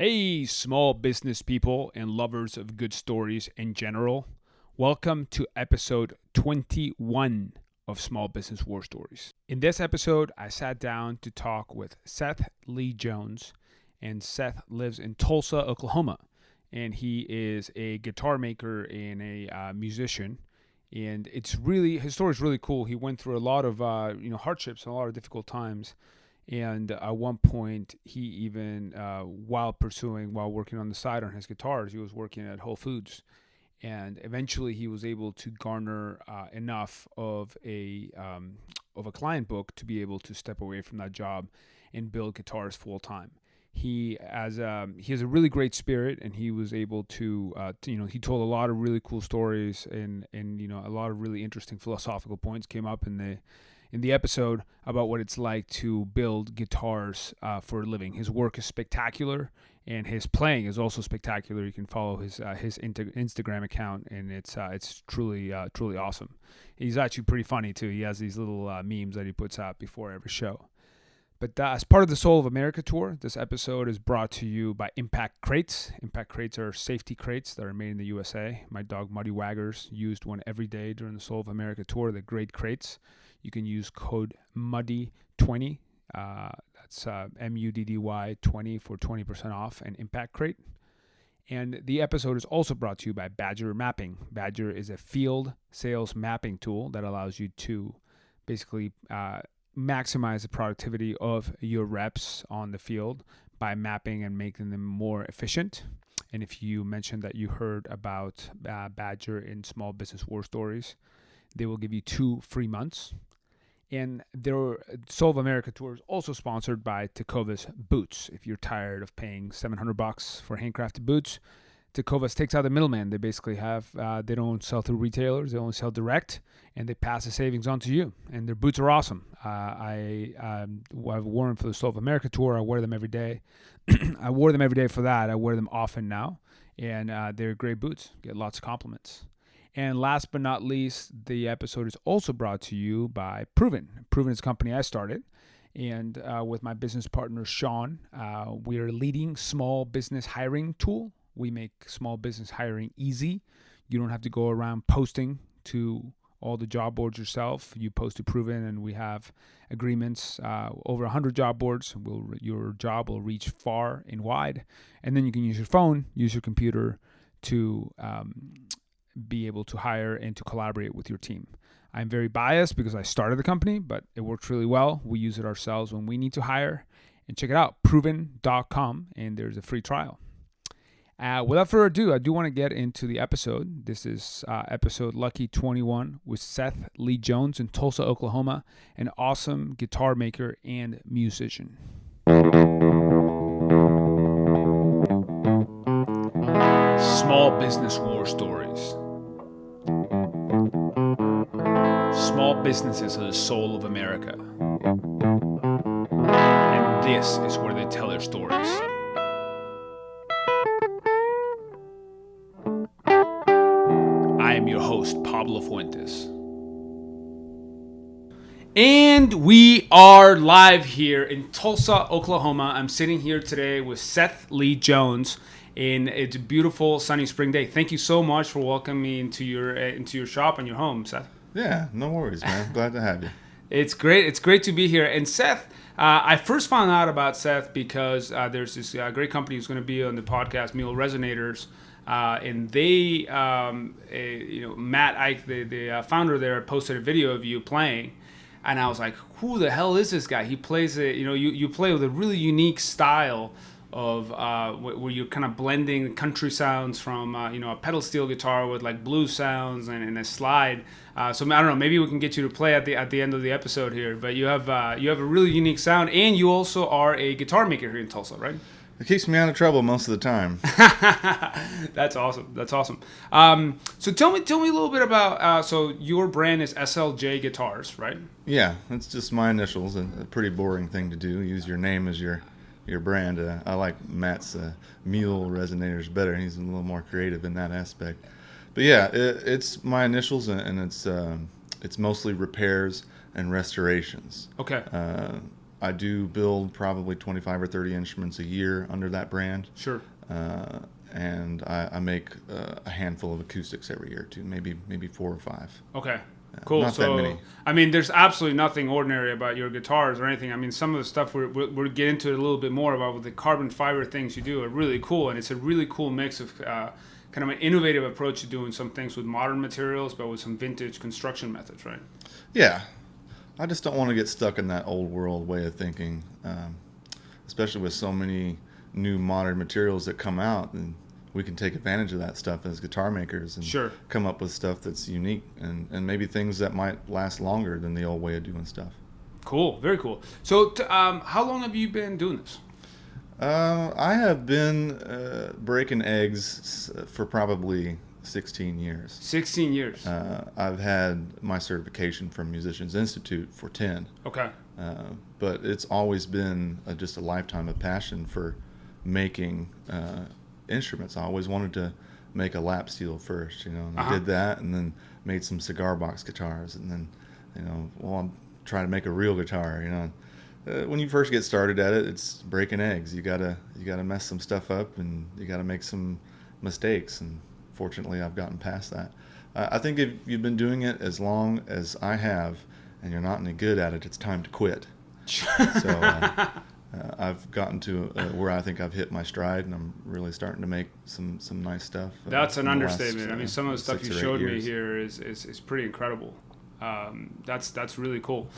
Hey, small business people and lovers of good stories in general. Welcome to episode 21 of Small Business War Stories. In this episode, I sat down to talk with Seth Lee Jones, and Seth lives in Tulsa, Oklahoma, and he is a guitar maker and a musician. And it's really, his story is really cool. He went through a lot of hardships and a lot of difficult times. And at one point, he even, while working on the side on his guitars, he was working at Whole Foods. And eventually he was able to garner enough of a client book to be able to step away from that job and build guitars full time. He has a really great spirit, and he was able to he told a lot of really cool stories, and a lot of really interesting philosophical points came up in the episode about what it's like to build guitars for a living. His work is spectacular, and his playing is also spectacular. You can follow his Instagram account, and it's truly awesome. He's actually pretty funny too. He has these little memes that he puts out before every show. But as part of the Soul of America tour, this episode is brought to you by Impact Crates. Impact Crates are safety crates that are made in the USA. My dog Muddy Waggers used one every day during the Soul of America tour. They're great crates. You can use code MUDDY20. That's MUDDY 20 for 20% off an Impact Crate. And the episode is also brought to you by Badger Mapping. Badger is a field sales mapping tool that allows you to basically maximize the productivity of your reps on the field by mapping and making them more efficient. And if you mentioned that you heard about Badger in Small Business War Stories, they will give you 2 free months. And their Soul of America tour is also sponsored by Tecovas Boots. If you're tired of paying $700 for handcrafted boots, Tecovas takes out the middleman. They basically they don't sell through retailers. They only sell direct, and they pass the savings on to you. And their boots are awesome. I've worn them for the Soul of America tour. I wear them every day. I wore them every day for that. I wear them often now, and they're great boots. Get lots of compliments. And last but not least, the episode is also brought to you by Proven. Proven is a company I started, and with my business partner, Sean, we are a leading small business hiring tool. We make small business hiring easy. You don't have to go around posting to all the job boards yourself. You post to Proven, and we have agreements, over 100 job boards. Your job will reach far and wide. And then you can use your phone, use your computer to be able to hire and to collaborate with your team. I'm very biased because I started the company, but it works really well. We use it ourselves when we need to hire. And check it out, proven.com, and there's a free trial. Without further ado, I do want to get into the episode. This is episode Lucky 21 with Seth Lee Jones in Tulsa, Oklahoma, an awesome guitar maker and musician. Small Business War Stories. Small businesses are the soul of America. And this is where they tell their stories. I am your host, Pablo Fuentes. And we are live here in Tulsa, Oklahoma. I'm sitting here today with Seth Lee Jones, and it's a beautiful sunny spring day. Thank you so much for welcoming me into your shop and your home, Seth. Yeah, no worries, man. Glad to have you. It's great. It's great to be here. And Seth, I first found out about Seth because there's this great company who's going to be on the podcast, Mule Resonators, and they, Matt Ike, the founder there, posted a video of you playing. And I was like, who the hell is this guy? He plays you play with a really unique style of where you're kind of blending country sounds from a pedal steel guitar with like blues sounds and a slide. So I don't know, maybe we can get you to play at the end of the episode here. But you have a really unique sound, and you also are a guitar maker here in Tulsa, right? It keeps me out of trouble most of the time. That's awesome. So tell me a little bit about. So your brand is SLJ guitars, right? Yeah, it's just my initials. A pretty boring thing to do. Use your name as your brand. I like Matt's Mule Resonators better. He's a little more creative in that aspect. But yeah, it's my initials, and it's mostly repairs and restorations. Okay. I do build probably 25 or 30 instruments a year under that brand. Sure. And I make a handful of acoustics every year too, maybe 4 or 5. Okay. Cool. Not that many. I mean, there's absolutely nothing ordinary about your guitars or anything. I mean, some of the stuff we'll get into it a little bit more about with the carbon fiber things you do are really cool, and it's a really cool mix of kind of an innovative approach to doing some things with modern materials, but with some vintage construction methods, right? Yeah. I just don't want to get stuck in that old world way of thinking, especially with so many new modern materials that come out, and we can take advantage of that stuff as guitar makers and Sure. come up with stuff that's unique and maybe things that might last longer than the old way of doing stuff. Cool. Very cool. So how long have you been doing this? I have been breaking eggs for probably 16 years. 16 years. I've had my certification from Musicians Institute for 10. Okay. But it's always been just a lifetime of passion for making instruments. I always wanted to make a lap steel first, and I did that, and then made some cigar box guitars, and then, I'm trying to make a real guitar, When you first get started at it, it's breaking eggs. You gotta mess some stuff up, and you gotta make some mistakes, and fortunately I've gotten past that. I think if you've been doing it as long as I have, and you're not any good at it, it's time to quit. So I've gotten to where I think I've hit my stride, and I'm really starting to make some nice stuff. That's an understatement. Last, I mean, some of the stuff you 6 or 8 showed me years. here is pretty incredible. That's really cool.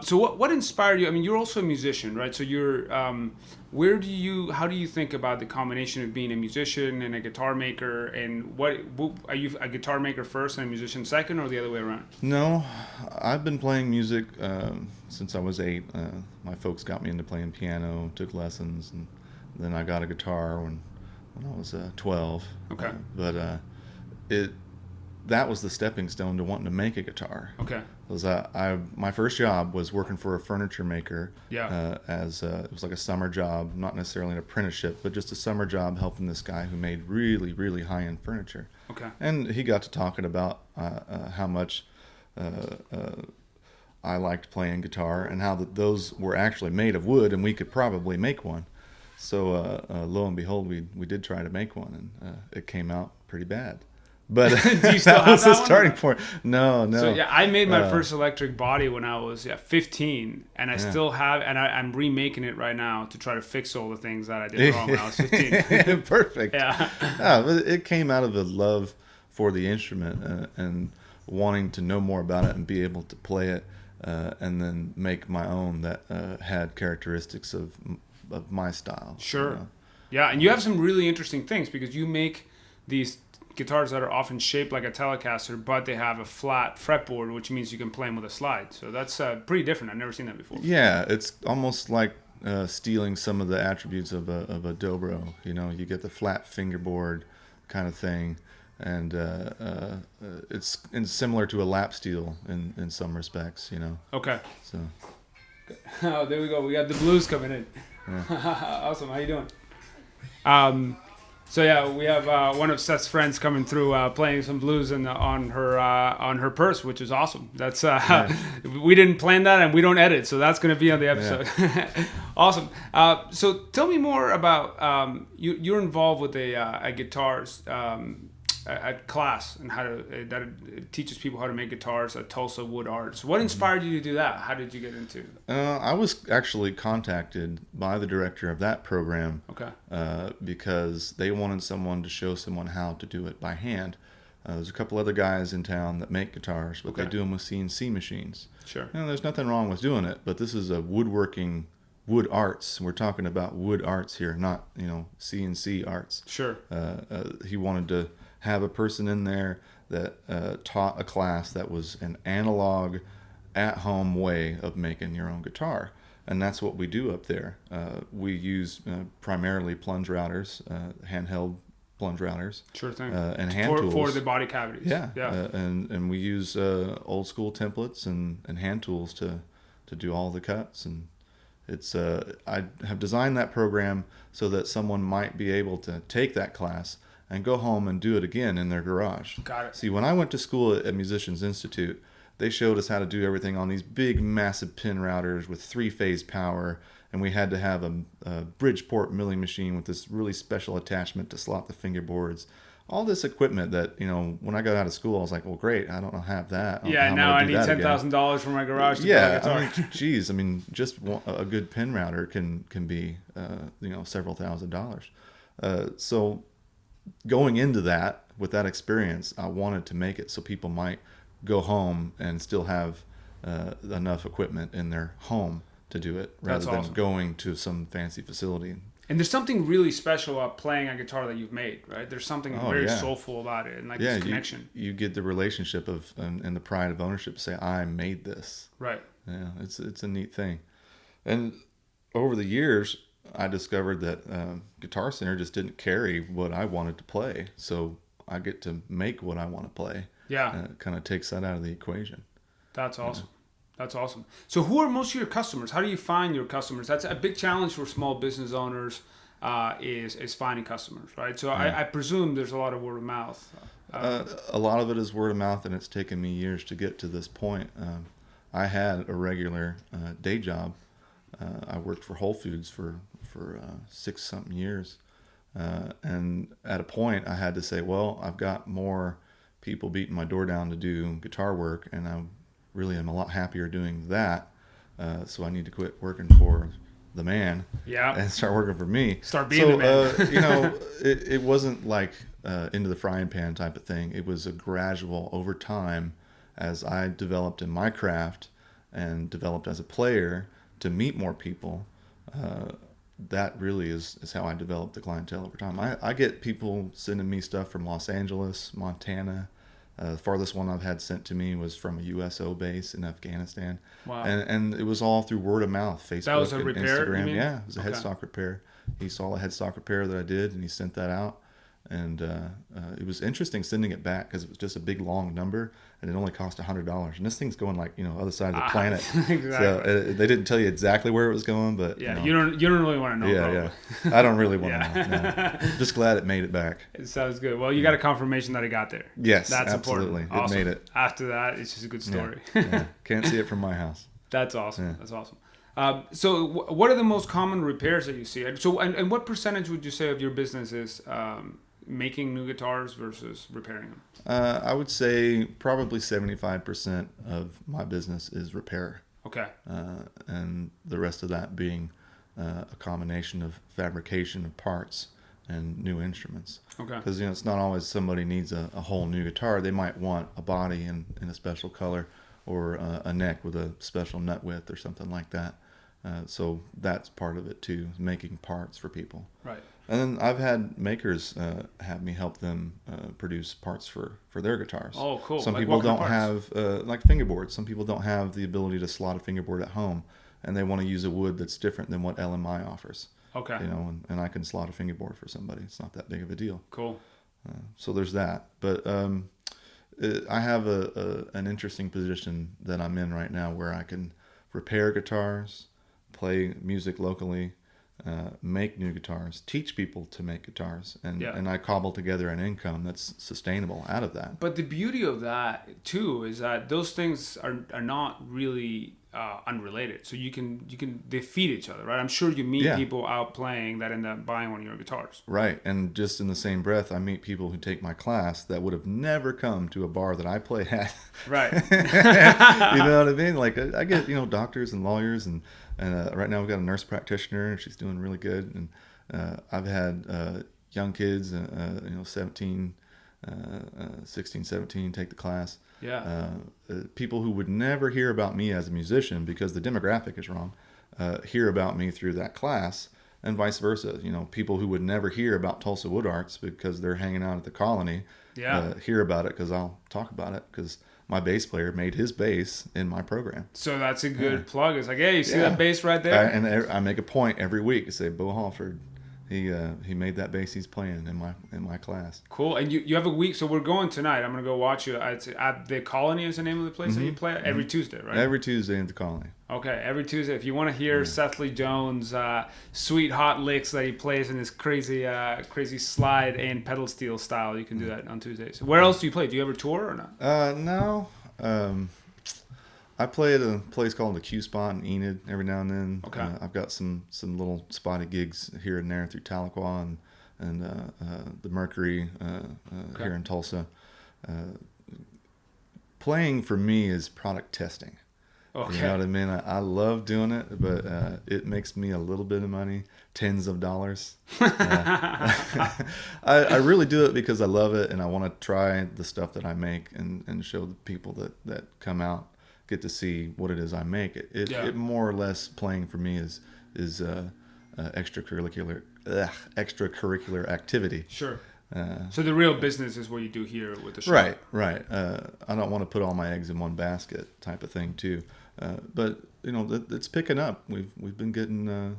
So what inspired you? I mean, you're also a musician, right? So you're how do you think about the combination of being a musician and a guitar maker? And what are you, a guitar maker first and a musician second, or the other way around? No, I've been playing music since I was 8. My folks got me into playing piano, took lessons, and then I got a guitar when I was 12. Okay. But that was the stepping stone to wanting to make a guitar. Okay. Was my first job was working for a furniture maker. Yeah. It was like a summer job, not necessarily an apprenticeship, but just a summer job helping this guy who made really, really high-end furniture. Okay. And he got to talking about how much I liked playing guitar, and how those were actually made of wood, and we could probably make one. So lo and behold, we did try to make one, and it came out pretty bad. But Do you still that have was that the one? starting point. No. So yeah, I made my first electric body when I was 15, and I still have, and I'm remaking it right now to try to fix all the things that I did wrong when I was 15. Perfect. Yeah. But it came out of a love for the instrument and wanting to know more about it and be able to play it, and then make my own that had characteristics of my style. Sure. Yeah, and you have some really interesting things because you make these guitars that are often shaped like a Telecaster, but they have a flat fretboard, which means you can play them with a slide. So that's pretty different. I've never seen that before. Yeah, it's almost like stealing some of the attributes of a dobro. You get the flat fingerboard kind of thing, and it's similar to a lap steel in some respects. Okay. So. Oh, there we go. We got the blues coming in. Yeah. Awesome. How you doing? So yeah, we have one of Seth's friends coming through, playing some blues on her purse, which is awesome. That's we didn't plan that, and we don't edit, so that's going to be on the episode. Yeah. Awesome. So tell me more about you're involved with a guitars at class and how to it teaches people how to make guitars at Tulsa Wood Arts. What inspired you to do that? How did you get into it? I was actually contacted by the director of that program. Okay. Because they wanted someone to show someone how to do it by hand. There's a couple other guys in town that make guitars, but they do them with CNC machines. Sure. There's nothing wrong with doing it, but this is a wood arts. We're talking about wood arts here, not CNC arts. Sure. He wanted to have a person in there that taught a class that was an analog, at-home way of making your own guitar. And that's what we do up there. We use primarily plunge routers, handheld plunge routers. Sure thing. And hand tools. For the body cavities. Yeah. Yeah. And we use old school templates and hand tools to do all the cuts. And it's I have designed that program so that someone might be able to take that class and go home and do it again in their garage. Got it. See, when I went to school at Musicians Institute, they showed us how to do everything on these big, massive pin routers with 3-phase power. And we had to have a Bridgeport milling machine with this really special attachment to slot the fingerboards. All this equipment that, when I got out of school, I was like, well, great, I don't have that. Yeah, now I need $10,000 for my garage to play guitar. I mean, just a good pin router can be, several $1,000s. So going into that, with that experience, I wanted to make it so people might go home and still have enough equipment in their home to do it, rather than going to some fancy facility. And there's something really special about playing a guitar that you've made, right? There's something very soulful about it, and this connection. You get the relationship of and the pride of ownership to say, I made this. Right. Yeah, it's a neat thing. And over the years, I discovered that Guitar Center just didn't carry what I wanted to play. So I get to make what I want to play. Yeah. It kind of takes that out of the equation. That's awesome. That's awesome. So who are most of your customers? How do you find your customers? That's a big challenge for small business owners, is finding customers, right? So I presume there's a lot of word of mouth. A lot of it is word of mouth, and it's taken me years to get to this point. I had a regular day job. I worked for Whole Foods for 6-something years. And at a point, I had to say, well, I've got more people beating my door down to do guitar work, and I really am a lot happier doing that. So I need to quit working for the man and start working for me. Start being the man. It wasn't like into the frying pan type of thing. It was a gradual over time as I developed in my craft and developed as a player to meet more people. That really is how I developed the clientele over time. I get people sending me stuff from Los Angeles, Montana. The farthest one I've had sent to me was from a USO base in Afghanistan. Wow. And it was all through word of mouth, Facebook, that was a repair, Instagram. You mean? Yeah, it was a headstock repair. He saw a headstock repair that I did, and he sent that out. And it was interesting sending it back because it was just a big long number, and it only cost $100. And this thing's going other side of the planet. Exactly. So they didn't tell you exactly where it was going, but you don't really want to know. Yeah. I don't really want to know. No. Just glad it made it back. It sounds good. Well, you got a confirmation that it got there. Yes, that's absolutely. important. Awesome. It made it. After that, it's just a good story. Yeah. Can't see it from my house. That's awesome. Yeah. That's awesome. So what are the most common repairs that you see? So, and what percentage would you say of your business is making new guitars versus repairing them? I would say probably 75% of my business is repair. Okay. And the rest of that being a combination of fabrication of parts and new instruments. Okay. Because it's not always somebody needs a whole new guitar. They might want a body in a special color, or a neck with a special nut width or something like that. So that's part of it too, making parts for people. Right. And then I've had makers have me help them produce parts for their guitars. Oh, cool. Some like people don't parts? have, like fingerboards. Some people don't have the ability to slot a fingerboard at home, and they want to use a wood that's different than what LMI offers. Okay. And I can slot a fingerboard for somebody. It's not that big of a deal. Cool. So there's that. But I have an interesting position that I'm in right now where I can repair guitars, play music locally, make new guitars, teach people to make guitars, and I cobble together an income that's sustainable out of that. But the beauty of that too is that those things are not really unrelated. So they feed each other, right? I'm sure you meet people out playing that end up buying one of your guitars. Right, and just in the same breath, I meet people who take my class that would have never come to a bar that I play at. Right. You know what I mean? Like I get doctors and lawyers, and right now we've got a nurse practitioner, and she's doing really good. And I've had young kids, 16, 17, take the class. Yeah. People who would never hear about me as a musician because the demographic is wrong, hear about me through that class, and vice versa. People who would never hear about Tulsa Wood Arts because they're hanging out at the Colony, hear about it because I'll talk about it because my bass player made his bass in my program. So that's a good plug. It's like, hey, you see that bass right there? And I make a point every week to say, Bo Halford, he made that bass he's playing in my class. Cool. And you have a week, so we're going tonight. I'm gonna go watch you at the Colony is the name of the place that you play at? Every Tuesday, right? Every Tuesday at the Colony. Okay, every Tuesday. If you want to hear Seth Lee Jones' sweet hot licks that he plays in this crazy slide and pedal steel style, you can do that on Tuesdays. Where else do you play? Do you ever tour or not? No. I play at a place called the Q Spot in Enid every now and then. Okay. I've got some little spotty gigs here and there through Tahlequah and the Mercury here in Tulsa. Playing for me is product testing. Okay. You know what I mean? I love doing it, but it makes me a little bit of money, tens of dollars. I really do it because I love it and I want to try the stuff that I make and show the people that come out get to see what it is I make. It more or less playing for me is extracurricular activity. Sure. So the real business is what you do here with the shop. Right. I don't want to put all my eggs in one basket type of thing too. But it's picking up. We've been getting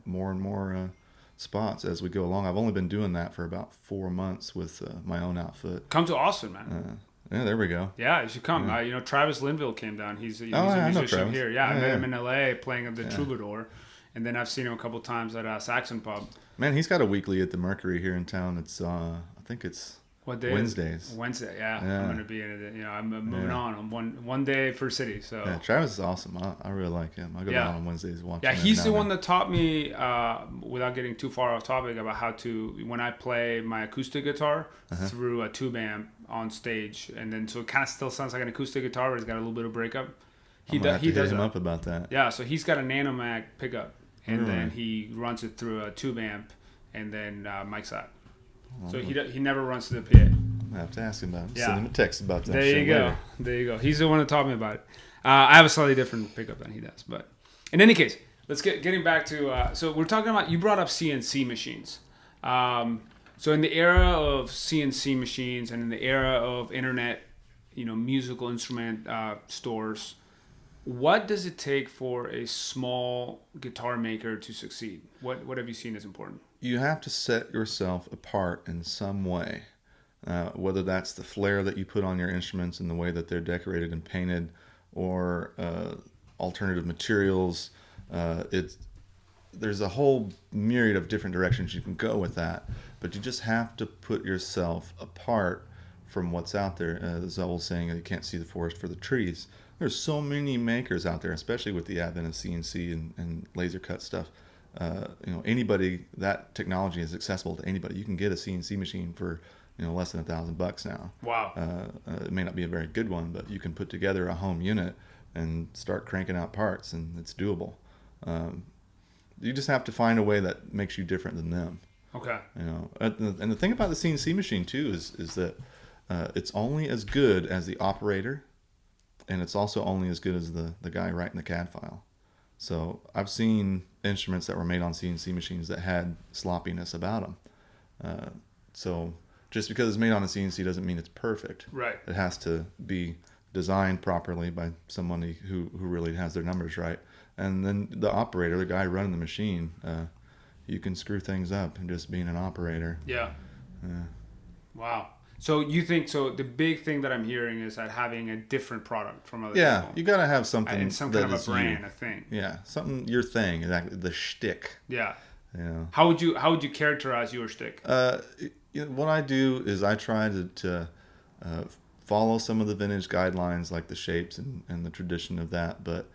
more and more spots as we go along. I've only been doing that for about 4 months with my own outfit. Come to Austin, man. Yeah, there we go. Yeah, you should come. Travis Linville came down. He's a I know musician Travis. here. Yeah, I met him in L.A. playing at the Troubadour, and then I've seen him a couple times at Saxon Pub. Man, he's got a weekly at the Mercury here in town. It's I think it's what day? Wednesdays. Wednesday, yeah. I'm gonna be in it. I'm moving on. I'm one day per city. So yeah, Travis is awesome. I really like him. I go down on Wednesdays watching. Yeah, he's the one that taught me, without getting too far off topic, about how to when I play my acoustic guitar through a tube amp on stage, and then so it kind of still sounds like an acoustic guitar, but it's got a little bit of breakup. He does hit him up about that. Yeah, so he's got a Nanomag pickup. And then he runs it through a tube amp, and then mics that. So he never runs to the PA. I have to ask him about it. Yeah. Send him a text about that. There you go. He's the one that taught me about it. I have a slightly different pickup than he does, but in any case, let's getting back to. So we're talking about. You brought up CNC machines. So in the era of CNC machines and in the era of internet, musical instrument stores. What does it take for a small guitar maker to succeed? What have you seen as important? You have to set yourself apart in some way, whether that's the flair that you put on your instruments and the way that they're decorated and painted, or alternative materials. There's a whole myriad of different directions you can go with that, but you just have to put yourself apart from what's out there. There's the old saying, you can't see the forest for the trees. There's so many makers out there, especially with the advent of CNC and laser cut stuff. Anybody, that technology is accessible to anybody. You can get a CNC machine for less than $1,000 now. Wow. It may not be a very good one, but you can put together a home unit and start cranking out parts, and it's doable. You just have to find a way that makes you different than them. Okay. And the thing about the CNC machine too is that it's only as good as the operator. And it's also only as good as the guy writing the CAD file. So I've seen instruments that were made on CNC machines that had sloppiness about them. So just because it's made on a CNC doesn't mean it's perfect. Right. It has to be designed properly by somebody who really has their numbers right. And then the operator, the guy running the machine, you can screw things up in just being an operator. Yeah. Wow. So you think the big thing that I'm hearing is that having a different product from other people. Yeah, you got to have something and some kind of a brand, a thing. Yeah, something your thing, exactly, the shtick. Yeah. Yeah. How would you characterize your shtick? What I do is I try to follow some of the vintage guidelines, like the shapes and the tradition of that, but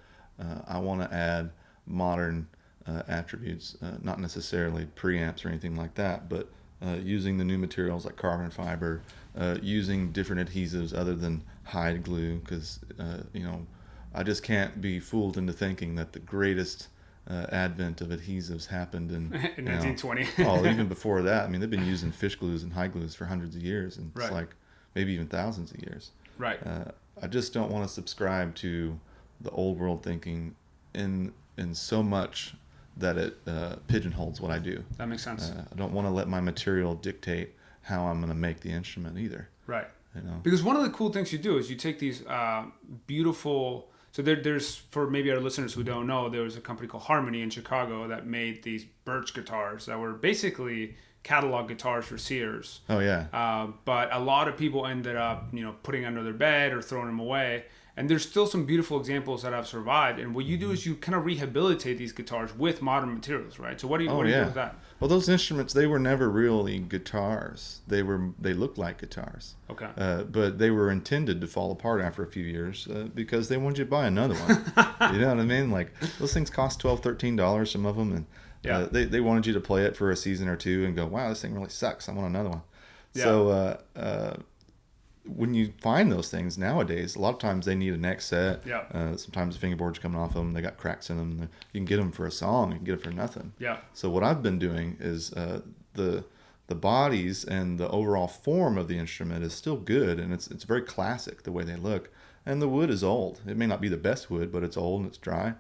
I want to add modern attributes, not necessarily preamps or anything like that, but using the new materials like carbon fiber, using different adhesives other than hide glue, because I just can't be fooled into thinking that the greatest advent of adhesives happened in 1920. Even before that. I mean, they've been using fish glues and hide glues for hundreds of years, and it's like maybe even thousands of years. Right. I just don't want to subscribe to the old world thinking in so much that it pigeonholes what I do. That makes sense. I don't want to let my material dictate how I'm going to make the instrument either. Right. Because one of the cool things you do is you take these beautiful. So there's, for maybe our listeners who don't know, there was a company called Harmony in Chicago that made these birch guitars that were basically catalog guitars for Sears. Oh yeah. But a lot of people ended up putting under their bed or throwing them away. And there's still some beautiful examples that have survived. And what you do is you kind of rehabilitate these guitars with modern materials, right? So what do you do with that? Well, those instruments, they were never really guitars. They looked like guitars. Okay. But they were intended to fall apart after a few years because they wanted you to buy another one. You know what I mean? Like, those things cost $12, $13, some of them, and they wanted you to play it for a season or two and go, wow, this thing really sucks. I want another one. Yeah. So when you find those things nowadays, a lot of times they need a neck set. Yeah. Sometimes the fingerboard's coming off them. They got cracks in them. You can get them for a song. You can get it for nothing. Yeah. So what I've been doing is the bodies and the overall form of the instrument is still good, and it's very classic the way they look. And the wood is old. It may not be the best wood, but it's old and it's dry.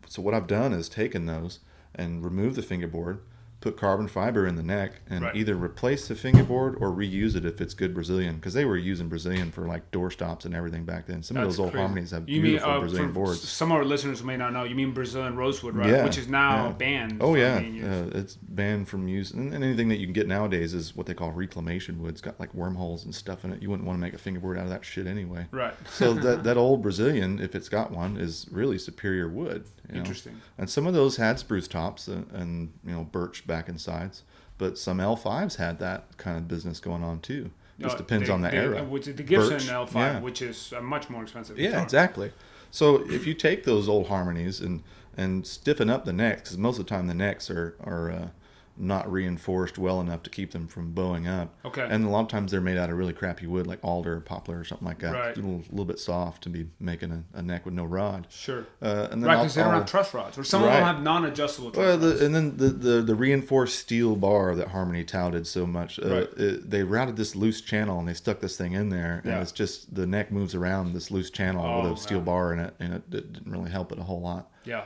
So what I've done is taken those and removed the fingerboard, put carbon fiber in the neck, and either replace the fingerboard or reuse it if it's good Brazilian, because they were using Brazilian for like door stops and everything back then. Some of those old harmonies have beautiful Brazilian boards. Some of our listeners may not know, you mean Brazilian rosewood, right? Yeah, which is now banned. Oh yeah, it's banned from use, and anything that you can get nowadays is what they call reclamation wood. It's got like wormholes and stuff in it. You wouldn't want to make a fingerboard out of that shit anyway. Right. So that old Brazilian, if it's got one, is really superior wood. Interesting. And some of those had spruce tops and birch back and sides, but some L5s had that kind of business going on too. Just depends on the era. Which the Gibson birch, L5, which is a much more expensive guitar. Yeah, exactly. So if you take those old harmonies and stiffen up the necks, because most of the time the necks are not reinforced well enough to keep them from bowing up. Okay. And a lot of times they're made out of really crappy wood, like alder or poplar or something like that. Right. A little bit soft to be making a neck with no rod. Sure. And then because they don't have truss rods, or some of them have non-adjustable truss rods. And then the reinforced steel bar that Harmony touted so much, they routed this loose channel and they stuck this thing in there, and it's just the neck moves around this loose channel with a steel bar in it, and it didn't really help it a whole lot. Yeah.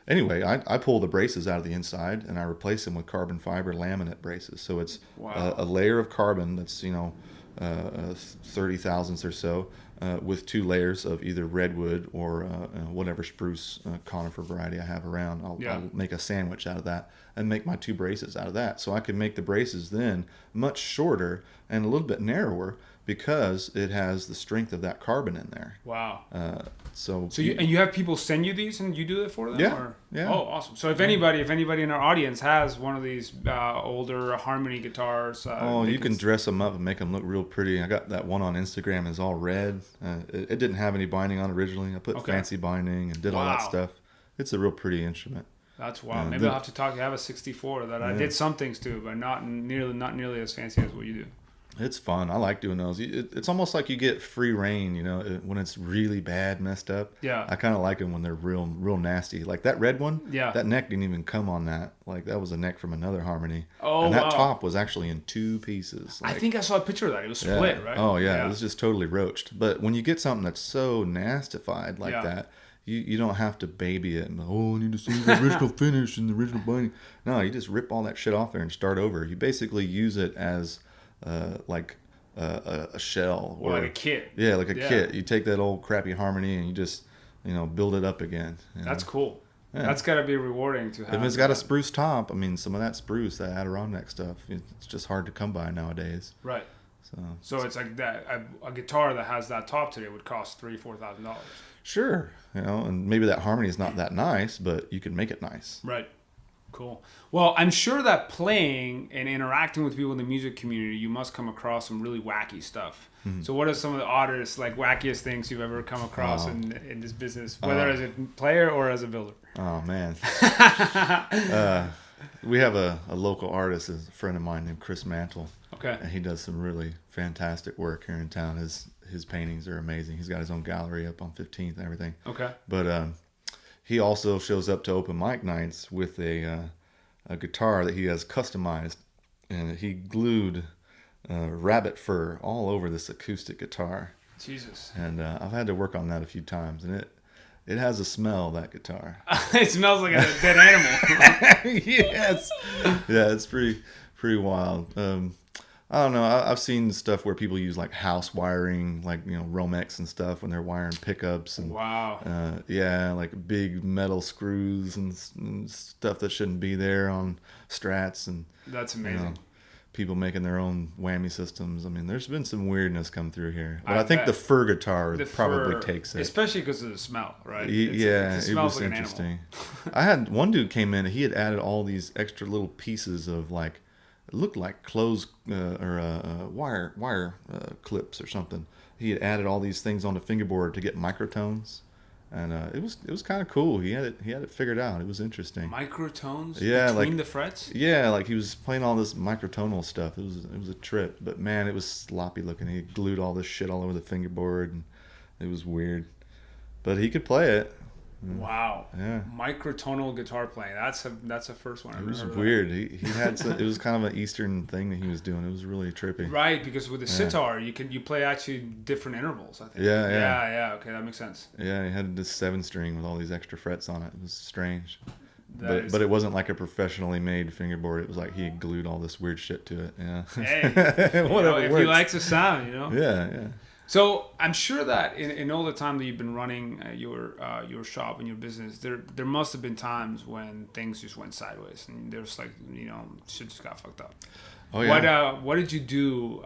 Anyway, I pull the braces out of the inside and I replace them with carbon fiber laminate braces. So it's a layer of carbon that's 30 thousandths or so with 2 layers of either redwood or whatever spruce conifer variety I have around. I'll make a sandwich out of that and make my 2 braces out of that. So I can make the braces then much shorter and a little bit narrower because it has the strength of that carbon in there. Wow. So you have people send you these and you do it for them? Yeah. Or? Yeah. Oh, awesome. So if anybody in our audience has one of these older Harmony guitars, you can dress them up and make them look real pretty. I got that one on Instagram. It's all red. It didn't have any binding on originally. I put fancy binding and did all that stuff. It's a real pretty instrument. That's wild. Maybe I'll have to talk. I have a 64 that I did some things to, but not nearly as fancy as what you do. It's fun. I like doing those. It's almost like you get free reign, when it's really bad, messed up. Yeah. I kind of like them when they're real nasty. Like that red one, that neck didn't even come on that. Like that was a neck from another Harmony. Oh, and that top was actually in 2 pieces. Like, I think I saw a picture of that. It was split, right? Oh, yeah. It was just totally roached. But when you get something that's so nastified like that, you don't have to baby it and, I need to see the original finish and the original binding. No, you just rip all that shit off there and start over. You basically use it as like a shell or like a kit. Yeah, like a kit. You take that old crappy Harmony and you just build it up again. That's cool. Yeah. That's got to be rewarding to have. If it's got a spruce top, some of that spruce, that Adirondack stuff, it's just hard to come by nowadays. Right. So it's like that. A guitar that has that top today would cost $3,000-$4,000. Sure, and maybe that Harmony is not that nice, but you can make it nice. Right. Cool. Well, I'm sure that playing and interacting with people in the music community, you must come across some really wacky stuff. Mm-hmm. So what are some of the oddest, wackiest things you've ever come across in this business, whether as a player or as a builder? Oh, man. We have a local artist, a friend of mine named Chris Mantle. Okay. And he does some really fantastic work here in town. His paintings are amazing. He's got his own gallery up on 15th and everything. Okay. But he also shows up to open mic nights with a guitar that he has customized, and he glued rabbit fur all over this acoustic guitar. Jesus. And I've had to work on that a few times, and it has a smell, that guitar. It smells like a dead animal. Yes. Yeah, it's pretty wild. I don't know. I've seen stuff where people use like house wiring, like Romex and stuff when they're wiring pickups. And, wow. Like big metal screws and stuff that shouldn't be there on Strats. And that's amazing. people making their own whammy systems. I mean, there's been some weirdness come through here. But I I think bet. the fur guitar The probably fur, takes it. especially because of the smell, right? Yeah, it it smells was like interesting. I had one dude came in, he had added all these extra little pieces of like, it looked like clothes or wire clips or something. He had added all these things on the fingerboard to get microtones. And it was kind of cool. He had it figured out. It was interesting. Microtones Yeah, between like the frets? yeah, like he was playing all this microtonal stuff. It was a trip. But man, it was sloppy looking. He glued all this shit all over the fingerboard, and it was weird. But he could play it. Wow. Yeah. Microtonal guitar playing. That's a first one. It was weird. He had some, it was kind of an Eastern thing that he was doing. It was really trippy. Right, because with the sitar you play actually different intervals, I think. Yeah. Okay, that makes sense. Yeah, he had this 7-string with all these extra frets on it. It was strange. But it wasn't like a professionally made fingerboard. It was like he glued all this weird shit to it. Yeah. Hey, whatever. if he likes the sound, you know. Yeah. So I'm sure that in all the time that you've been running your shop and your business, there must have been times when things just went sideways and there's like, you know, shit just got fucked up. Oh yeah. What did you do?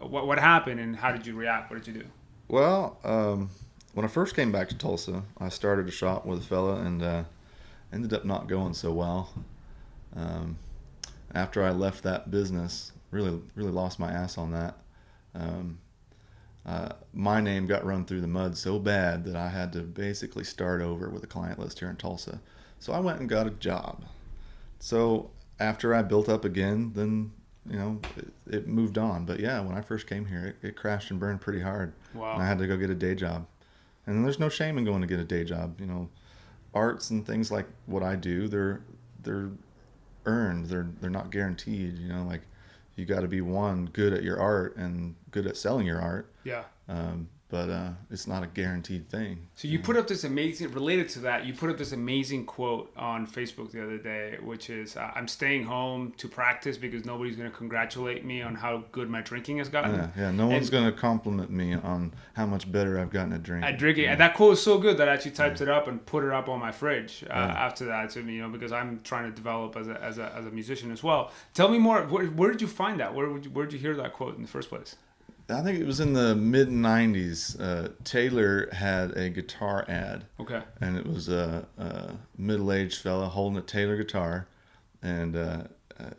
What happened and how did you react? What did you do? Well, when I first came back to Tulsa, I started a shop with a fella and ended up not going so well. After I left that business, really lost my ass on that. My name got run through the mud so bad that I had to basically start over with a client list here in Tulsa. So I went and got a job. So after I built up again, then, you know, it moved on. But yeah, when I first came here, it crashed and burned pretty hard. Wow. And I had to go get a day job. And there's no shame in going to get a day job. You know, arts and things like what I do, they're earned. They're not guaranteed. You know, like you got to be good at your art and good at selling your art. Yeah. But it's not a guaranteed thing. So you put up this amazing, related to that, you put up this amazing quote on Facebook the other day, which is, I'm staying home to practice because nobody's going to congratulate me on how good my drinking has gotten. Yeah. No one's going to compliment me on how much better I've gotten at drinking. At drinking. Yeah. And that quote is so good that I actually typed it up and put it up on my fridge after that, to me, you know, because I'm trying to develop as a musician as well. Tell me more. Where did you find that? Where did you hear that quote in the first place? I think it was in the mid 90s. Taylor had a guitar ad. Okay. And it was a middle-aged fella holding a Taylor guitar, and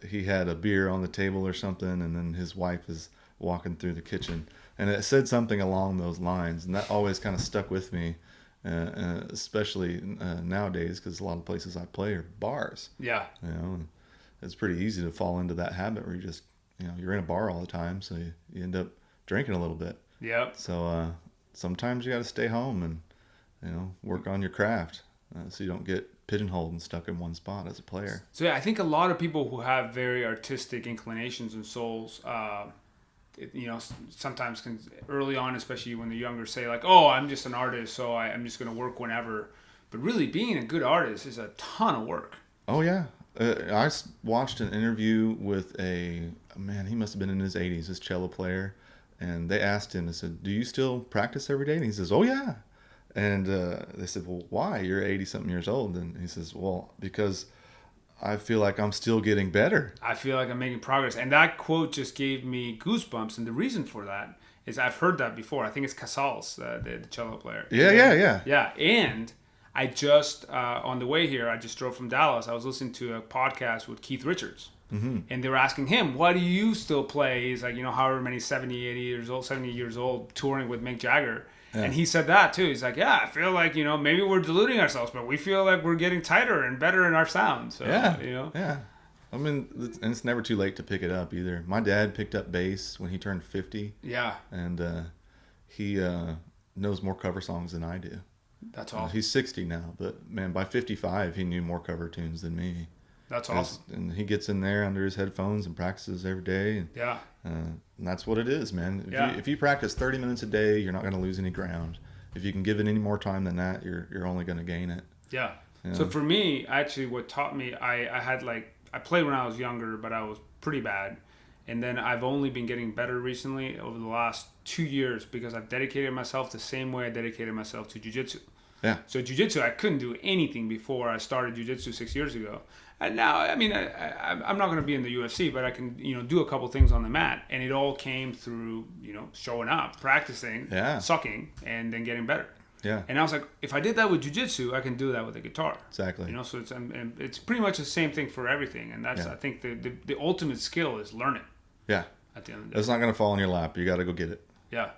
he had a beer on the table or something, and then his wife is walking through the kitchen, and it said something along those lines, and that always kind of stuck with me, especially nowadays, because a lot of places I play are bars. Yeah. You know, and it's pretty easy to fall into that habit where you just, you know, you're in a bar all the time, so you end up drinking a little bit. Yep. So sometimes you got to stay home and, you know, work on your craft so you don't get pigeonholed and stuck in one spot as a player. So yeah, I think a lot of people who have very artistic inclinations and souls, you know, sometimes can early on, especially when they're younger, say like, "Oh, I'm just an artist, so I'm just going to work whenever." But really, being a good artist is a ton of work. Oh yeah, I watched an interview with a man. He must have been in his 80s, this cello player. And they asked him, they said, "Do you still practice every day?" And he says, "Oh, yeah." And they said, "Well, why? You're 80-something years old." And he says, "Well, because I feel like I'm still getting better. I feel like I'm making progress." And that quote just gave me goosebumps. And the reason for that is I've heard that before. I think it's Casals, the cello player. Yeah. Yeah. And I just, on the way here, I just drove from Dallas. I was listening to a podcast with Keith Richards. Mm-hmm. And they were asking him, "Why do you still play?" He's like, you know, however many 70 years old, touring with Mick Jagger. Yeah. And he said that too. He's like, "Yeah, I feel like, you know, maybe we're deluding ourselves, but we feel like we're getting tighter and better in our sound." So, yeah. You know? Yeah. I mean, and it's never too late to pick it up either. My dad picked up bass when he turned 50. Yeah. And he knows more cover songs than I do. That's awesome. He's 60 now, but man, by 55, he knew more cover tunes than me. That's awesome. And he gets in there under his headphones and practices every day. And, yeah. And that's what it is, man. Yeah. If you practice 30 minutes a day, you're not going to lose any ground. If you can give it any more time than that, you're only going to gain it. Yeah. You know? So for me, actually, what taught me, I played when I was younger, but I was pretty bad. And then I've only been getting better recently over the last 2 years because I've dedicated myself the same way I dedicated myself to jiu-jitsu. Yeah. So jiu-jitsu, I couldn't do anything before I started jiu-jitsu 6 years ago. And now, I mean, I'm not going to be in the UFC, but I can, do a couple things on the mat. And it all came through, showing up, practicing, sucking, and then getting better. Yeah. And I was like, if I did that with jiu-jitsu, I can do that with a guitar. Exactly. So it's pretty much the same thing for everything. And that's, I think, the ultimate skill is learning. Yeah. At the end of the day. It's not going to fall in your lap. You got to go get it. Yeah.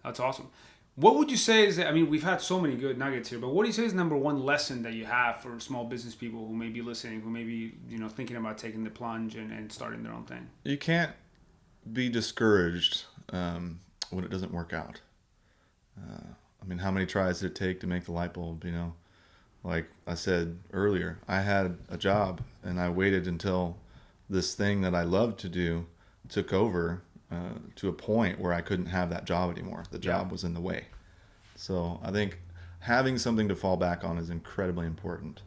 That's awesome. What would you say is, I mean, we've had so many good nuggets here, but what do you say is number one lesson that you have for small business people who may be listening, who may be, thinking about taking the plunge and starting their own thing? You can't be discouraged when it doesn't work out. I mean, how many tries did it take to make the light bulb, Like I said earlier, I had a job and I waited until this thing that I loved to do took over to a point where I couldn't have that job anymore. The job was in the way. So I think having something to fall back on is incredibly important.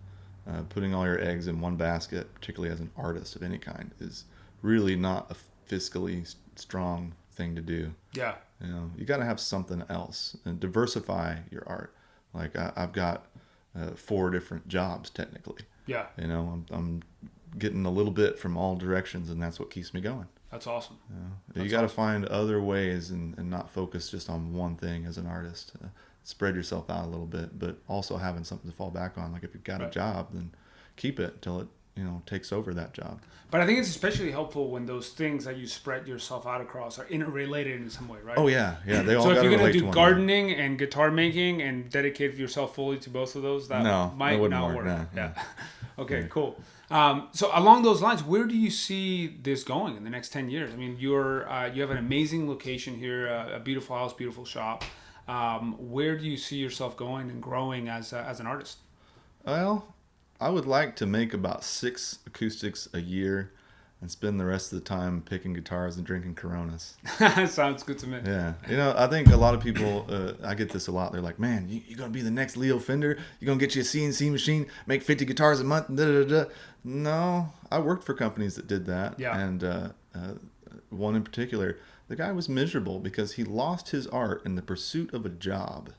Putting all your eggs in one basket, particularly as an artist of any kind, is really not a fiscally strong thing to do. Yeah. You got to have something else and diversify your art. Like I've got 4 different jobs technically. Yeah. I'm getting a little bit from all directions, and that's what keeps me going. That's awesome. You got to find other ways and not focus just on one thing as an artist. Spread yourself out a little bit, but also having something to fall back on. Like if you've got a job, then keep it until it takes over that job. But I think it's especially helpful when those things that you spread yourself out across are interrelated in some way, right? Oh yeah, they all. So if you're gonna do gardening and guitar making and dedicate yourself fully to both of those, that might not work. No, yeah. Okay, cool. So along those lines, where do you see this going in the next 10 years? I mean, you have an amazing location here, a beautiful house, beautiful shop. Where do you see yourself going and growing as an artist? Well, I would like to make about 6 acoustics a year and spend the rest of the time picking guitars and drinking Coronas. Sounds good to me. Yeah. I think a lot of people, I get this a lot. They're like, man, you're going to be the next Leo Fender? You're going to get you a CNC machine, make 50 guitars a month? No, I worked for companies that did that. Yeah. And one in particular, the guy was miserable because he lost his art in the pursuit of a job.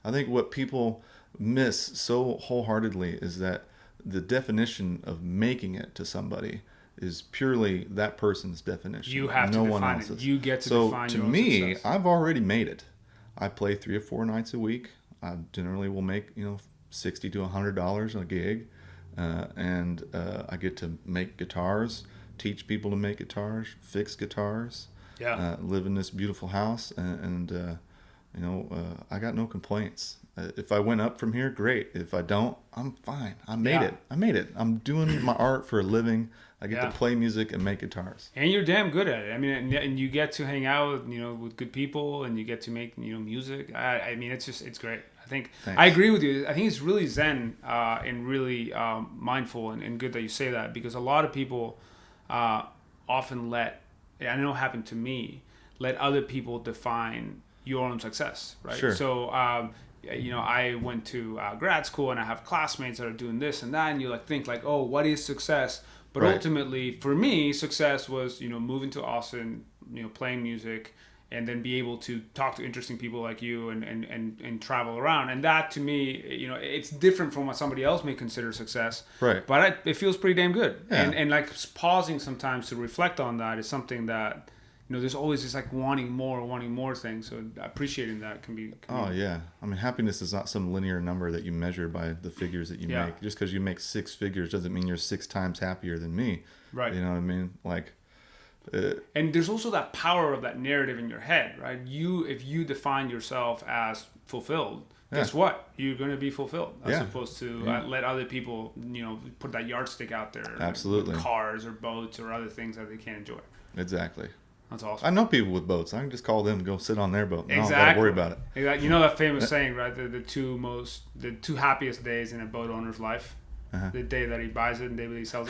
I think what people miss so wholeheartedly is that the definition of making it to somebody is purely that person's definition. You have to define it. You get to define your own success. So to me, I've already made it. I play 3 or 4 nights a week. I generally will make $60 to $100 a gig, and I get to make guitars, teach people to make guitars, fix guitars. Yeah. Live in this beautiful house, and I got no complaints. If I went up from here, great. If I don't, I'm fine. I made it. I'm doing my art for a living. I get to play music and make guitars. And you're damn good at it. I mean, and you get to hang out, with good people, and you get to make, music. I mean, it's great. I think Thanks. I agree with you. I think it's really zen and really mindful and good that you say that, because a lot of people often I know it happened to me, let other people define your own success, right? Sure. So, I went to grad school and I have classmates that are doing this and that, and you think oh, what is success? But ultimately, for me, success was, moving to Austin, playing music, and then be able to talk to interesting people like you and travel around. And that, to me, it's different from what somebody else may consider success. Right. But it feels pretty damn good. Yeah. And pausing sometimes to reflect on that is something that, there's always this wanting more things. So appreciating that can be. Yeah. I mean, happiness is not some linear number that you measure by the figures that you make. Just because you make 6 figures doesn't mean you're 6 times happier than me. Right. You know what I mean? And there's also that power of that narrative in your head, right? If you define yourself as fulfilled, guess what? You're going to be fulfilled, as opposed to let other people, put that yardstick out there. Absolutely. With cars or boats or other things that they can't enjoy. Exactly. That's awesome. I know people with boats. I can just call them and go sit on their boat. Exactly. I don't got to worry about it. Exactly. That famous saying, right? The two happiest days in a boat owner's life. Uh-huh. The day that he buys it and the day that he sells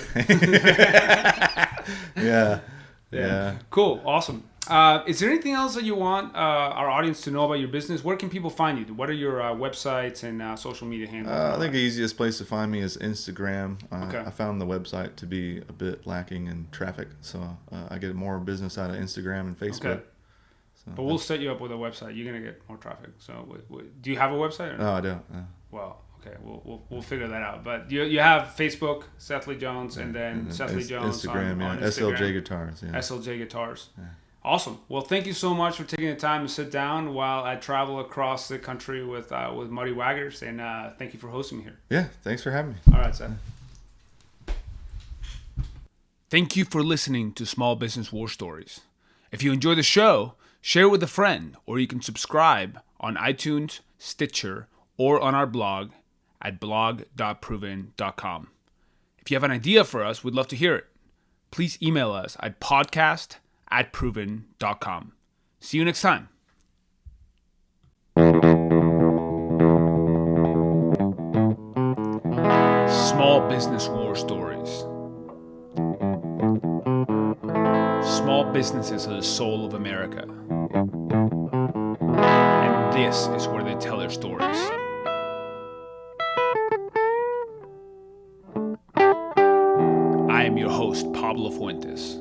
it. Yeah. Cool. Awesome. Is there anything else that you want our audience to know about your business? Where can people find you? What are your websites and social media handles? I think the easiest place to find me is Instagram. Okay. I found the website to be a bit lacking in traffic, so I get more business out of Instagram and Facebook. Okay. But we'll set you up with a website. You're going to get more traffic. So do you have a website? Or no, I don't. Well, Okay, we'll figure that out. But you have Facebook, Seth Lee Jones, and then Seth Lee Jones Instagram, on SLJ Instagram. Guitars. Yeah. SLJ Guitars. Yeah. Awesome. Well, thank you so much for taking the time to sit down while I travel across the country with Muddy Waggers, and thank you for hosting me here. Yeah, thanks for having me. All right, Seth. Thank you for listening to Small Business War Stories. If you enjoy the show, share it with a friend, or you can subscribe on iTunes, Stitcher, or on our blog at blog.proven.com. If you have an idea for us, we'd love to hear it. Please email us at podcast@proven.com. See you next time. Small Business War Stories. Small businesses are the soul of America. And this is where they tell their stories. I am your host, Pablo Fuentes.